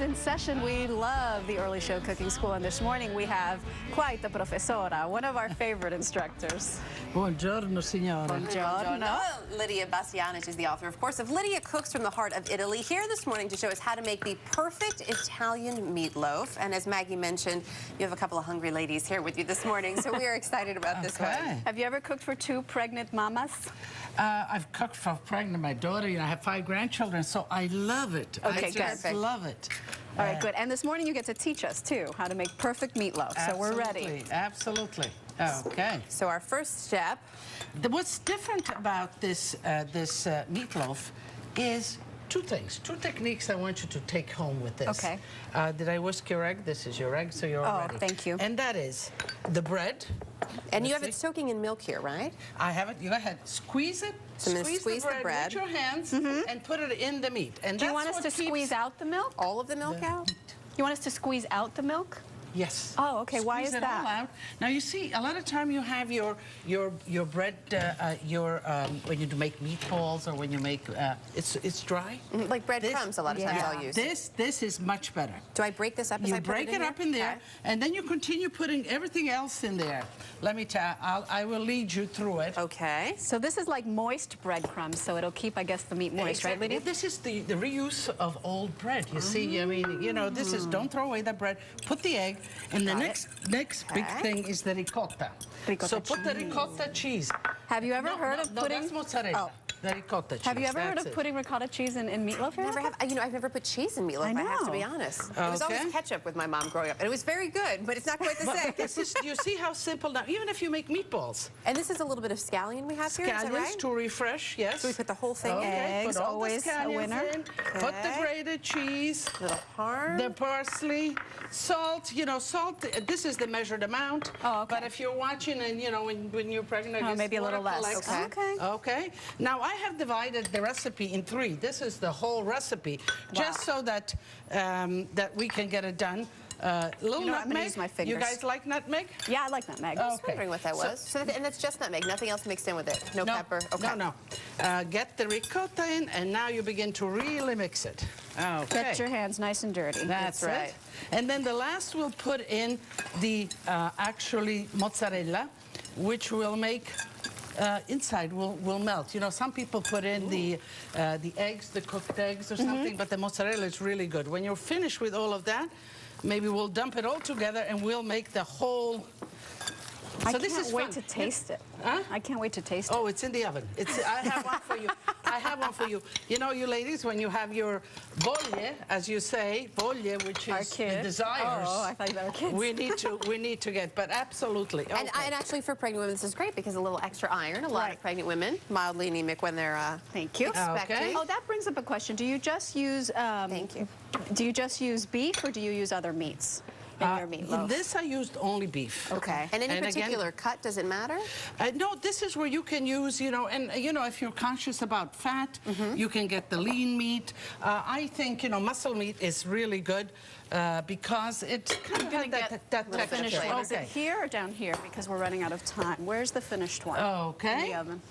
is in session. We love the Early Show Cooking School, and this morning we have quite the professora, one of our favorite instructors. Buongiorno, signora. Buongiorno. Lydia Bastianich is the author, of course, of Lydia Cooks from the Heart of Italy, here this morning to show us how to make the perfect Italian meatloaf. And as Maggie mentioned, you have a couple of hungry ladies here with you this morning, so we are excited about this one. Have you ever cooked for two pregnant mamas? I've cooked for pregnant my daughter. I have 5 grandchildren, so I love it. Okay, I just love it. All right, good. And this morning you get to teach us, too, how to make perfect meatloaf. So we're ready. Absolutely. Okay. So our first step. What's different about this meatloaf is 2 things, 2 techniques I want you to take home with this. Okay. Did I whisk your egg? This is your egg, so you're ready. Oh, thank you. And that is the bread. And you have it soaking in milk here, right? I have it. You go ahead. Squeeze it. So I'm going to squeeze the bread with your hands and put it in the meat. And do you want us to squeeze out the milk? All of the milk out? You want us to squeeze out the milk? Yes. Oh, okay. Why is Squeeze that? it all out. Now you see, a lot of time you have your bread, when you make meatballs or when you make it's dry. Like breadcrumbs, a lot of times I'll use. This is much better. Do I break this up as I put it in You break it up in there, and then you continue putting everything else in there. Let me tell. I will lead you through it. Okay. So this is like moist breadcrumbs, so it'll keep, I guess, the meat moist, right, Lydia? This is the reuse of old bread. You see, I mean, you know, this is, don't throw away that bread. Put the egg, and the next big thing is the ricotta. So put the ricotta cheese. Have you ever heard of putting? That's mozzarella. The ricotta cheese. Have you ever heard of putting ricotta cheese in meatloaf? Never have. You know, I've never put cheese in meatloaf. I have to be honest. It was always ketchup with my mom growing up, and it was very good, but it's not quite the same. This is, you see how simple now. Even if you make meatballs. And this is a little bit of scallion we have here. Is that right? To refresh. Yes. So we put the whole thing in. Eggs, put all always the a winner. in. Put the grated cheese. Little parm. The parsley, salt. You know, salt. This is the measured amount. Oh, okay. But if you're watching, and you know, when you're pregnant, maybe a little less. Okay. Okay. Now I have divided the recipe in 3. This is the whole recipe, just so that that we can get it done. Little nutmeg. I'm gonna use my fingers. You guys like nutmeg? Yeah, I like nutmeg. I was wondering what that was. So, and that's just nutmeg, nothing else mixed in with it. No pepper. Okay. No. Get the ricotta in, and now you begin to really mix it. Okay. Get your hands nice and dirty. That's right. And then the last we'll put in the actually mozzarella, which will make inside will melt. You know, some people put in the eggs, the cooked eggs or something, but the mozzarella is really good. When you're finished with all of that, maybe we'll dump it all together and we'll make the whole. I can't wait to taste it. Huh? I can't wait to taste it. Oh, it's in the oven. I have one for you. I have one for you. You know, you ladies, when you have your voglie, as you say, voglie, which is the desires. Oh, I thought you were kids. We need to get, but absolutely. Okay. And actually for pregnant women, this is great because a little extra iron. A lot of pregnant women, mildly anemic when they're expecting. Okay. Oh, that brings up a question. Do you just use Thank you. Do you just use beef or do you use other meats in your meatloaf? In this, I used only beef. Okay. And any particular cut, does it matter? No, this is where you can use, you know, and, you know, if you're conscious about fat, you can get the lean meat. I think, you know, muscle meat is really good because it kind of has that texture. Finished one. Is it here or down here? Because we're running out of time. Where's the finished one? Okay. In the oven.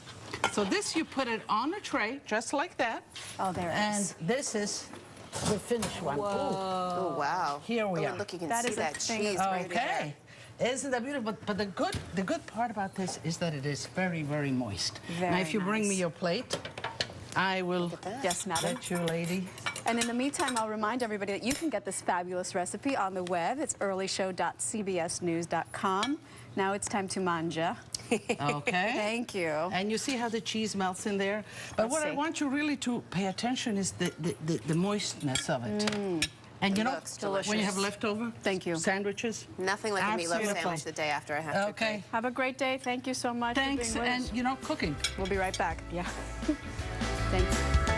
So this, you put it on a tray, just like that. Oh, there it is. And this is the finished one. Oh, wow. Here we are. Look, you can see that cheese right there. Isn't that beautiful? But the good part about this is that it is very, very moist. Very now, if you bring me your plate, I will yes, madam. let you, lady. And in the meantime, I'll remind everybody that you can get this fabulous recipe on the web. It's earlyshow.cbsnews.com. Now it's time to manja. Okay. Thank you. And you see how the cheese melts in there? But I want you really to pay attention is the moistness of it. And you know, when you have leftover sandwiches. Nothing like a meatloaf sandwich the day after I have to. Okay. Have a great day. Thank you so much. Thanks, for being with us. and you know, cooking. We'll be right back. Yeah. Thanks.